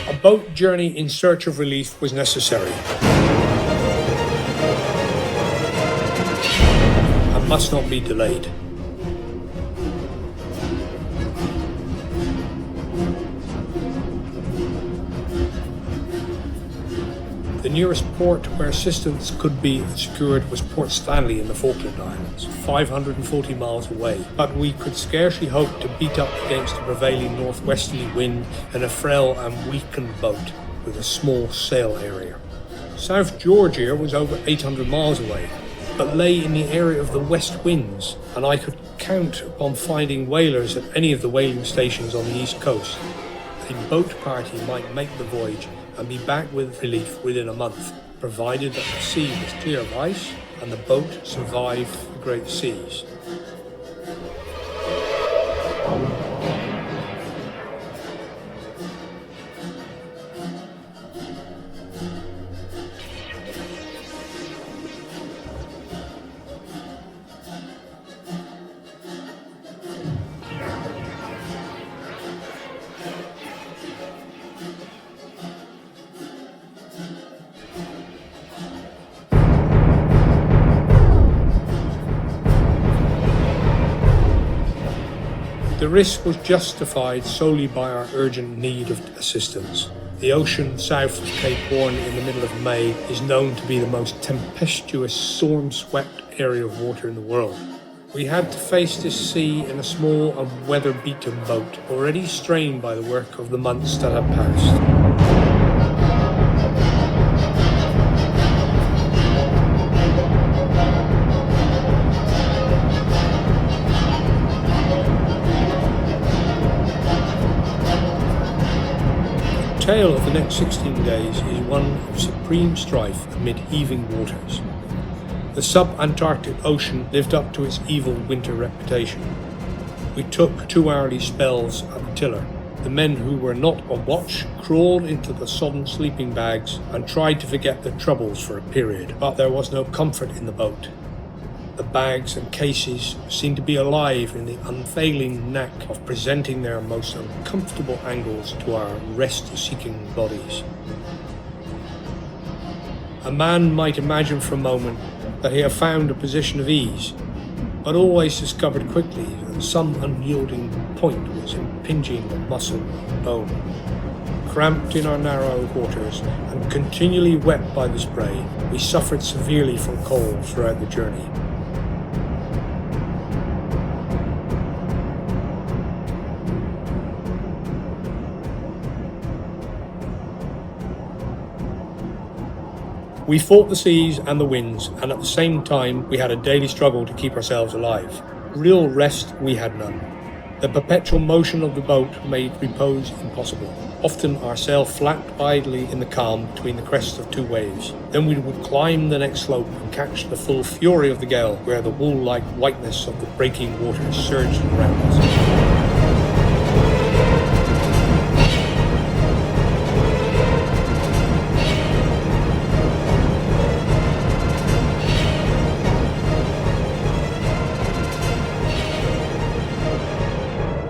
A boat journey in search of relief was necessary and must not be delayed. The nearest port where assistance could be secured was Port Stanley in the Falkland Islands, 540 miles away, but we could scarcely hope to beat up against the prevailing northwesterly wind in a frail and weakened boat with a small sail area. South Georgia was over 800 miles away, but lay in the area of the west winds, and I could count upon finding whalers at any of the whaling stations on the east coast. A boat party might make the voyage and be back with relief within a month, provided that the sea was clear of ice and the boat survived the great seas. The risk was justified solely by our urgent need of assistance. The ocean south of Cape Horn in the middle of May is known to be the most tempestuous, storm-swept area of water in the world. We had to face this sea in a small and weather-beaten boat, already strained by the work of the months that had passed. The tale of the next 16 days is one of supreme strife amid heaving waters. The sub-Antarctic Ocean lived up to its evil winter reputation. We took 2 hourly spells at the tiller. The men who were not on watch crawled into the sodden sleeping bags and tried to forget their troubles for a period, but there was no comfort in the boat. The bags and cases seemed to be alive in the unfailing knack of presenting their most uncomfortable angles to our rest-seeking bodies. A man might imagine for a moment that he had found a position of ease, but always discovered quickly that some unyielding point was impinging on muscle and bone. Cramped in our narrow quarters and continually wet by the spray, we suffered severely from cold throughout the journey. We fought the seas and the winds, and at the same time we had a daily struggle to keep ourselves alive. Real rest we had none. The perpetual motion of the boat made repose impossible. Often our sail flapped idly in the calm between the crests of 2 waves. Then we would climb the next slope and catch the full fury of the gale, where the wool-like whiteness of the breaking waters surged around us.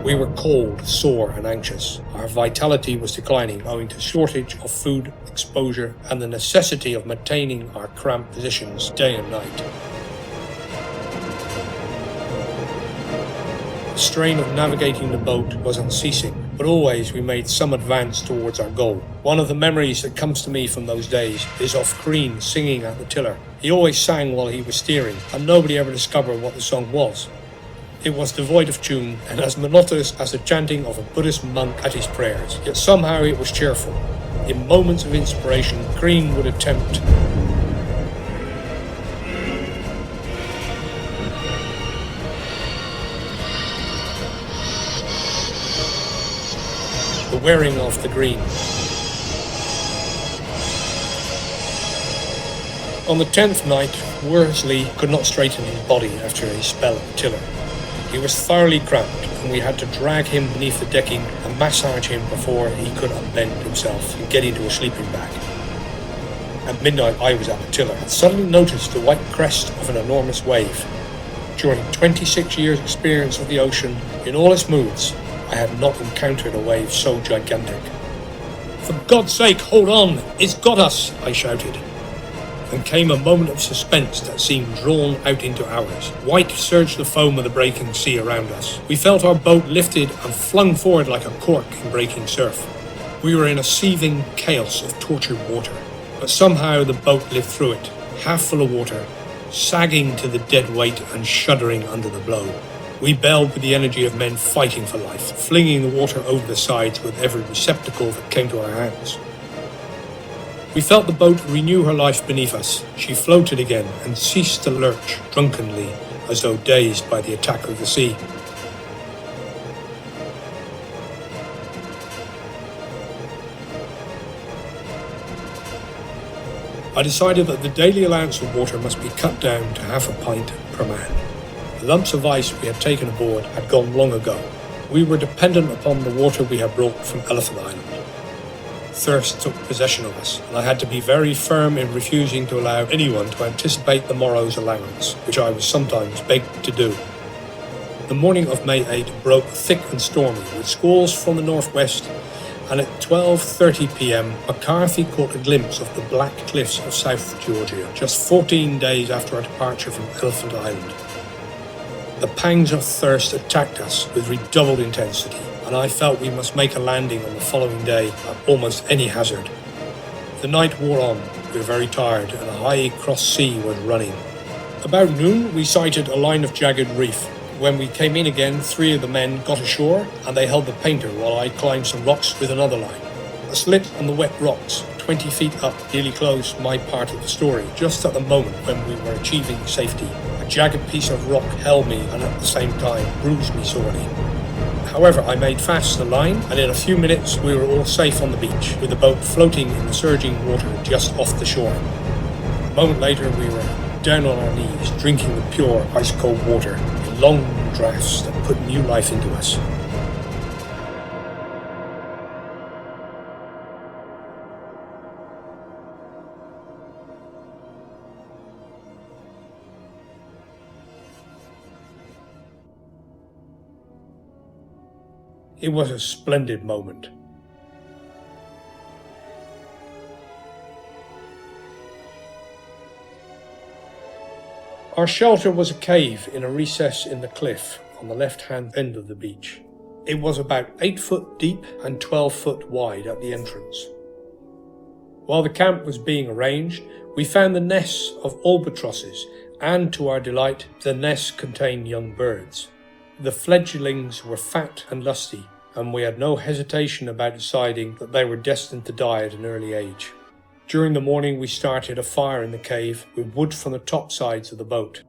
We were cold, sore and anxious. Our vitality was declining owing to shortage of food, exposure and the necessity of maintaining our cramped positions day and night. The strain of navigating the boat was unceasing, but always we made some advance towards our goal. One of the memories that comes to me from those days is of Crean singing at the tiller. He always sang while he was steering, and nobody ever discovered what the song was. It was devoid of tune and as monotonous as the chanting of a Buddhist monk at his prayers, yet somehow it was cheerful. In moments of inspiration, Crean would attempt the wearing of the green. On the 10th night, Worsley could not straighten his body after a spell at the tiller. He was thoroughly cramped, and we had to drag him beneath the decking and massage him before he could unbend himself and get into a sleeping bag. At midnight I was at the tiller and suddenly noticed the white crest of an enormous wave. During 26 years' experience of the ocean, in all its moods, I had not encountered a wave so gigantic. "For God's sake, hold on! It's got us!" I shouted. Then came a moment of suspense that seemed drawn out into hours. White surged the foam of the breaking sea around us. We felt our boat lifted and flung forward like a cork in breaking surf. We were in a seething chaos of tortured water, but somehow the boat lived through it, half full of water, sagging to the dead weight and shuddering under the blow. We bailed with the energy of men fighting for life, flinging the water over the sides with every receptacle that came to our hands. We felt the boat renew her life beneath us. She floated again and ceased to lurch drunkenly, as though dazed by the attack of the sea. I decided that the daily allowance of water must be cut down to half a pint per man. The lumps of ice we had taken aboard had gone long ago. We were dependent upon the water we had brought from Elephant Island. Thirst took possession of us, and I had to be very firm in refusing to allow anyone to anticipate the morrow's allowance, which I was sometimes begged to do. The morning of May 8 broke thick and stormy, with squalls from the northwest, and at 12:30 p.m. McCarthy caught a glimpse of the black cliffs of South Georgia, just 14 days after our departure from Elephant Island. The pangs of thirst attacked us with redoubled intensity, and I felt we must make a landing on the following day at almost any hazard. The night wore on. We were very tired, and a high cross sea was running. About noon, we sighted a line of jagged reef. When we came in again, 3 of the men got ashore, and they held the painter while I climbed some rocks with another line. A slit on the wet rocks, 20 feet up, nearly closed my part of the story, just at the moment when we were achieving safety. A jagged piece of rock held me and at the same time bruised me sorely. However, I made fast the line, and in a few minutes we were all safe on the beach, with the boat floating in the surging water just off the shore. A moment later we were down on our knees, drinking the pure ice-cold water in long draughts that put new life into us. It was a splendid moment. Our shelter was a cave in a recess in the cliff on the left-hand end of the beach. It was about 8 foot deep and 12 foot wide at the entrance. While the camp was being arranged, we found the nests of albatrosses, and to our delight, the nests contained young birds. The fledglings were fat and lusty, and we had no hesitation about deciding that they were destined to die at an early age. During the morning we started a fire in the cave with wood from the top sides of the boat.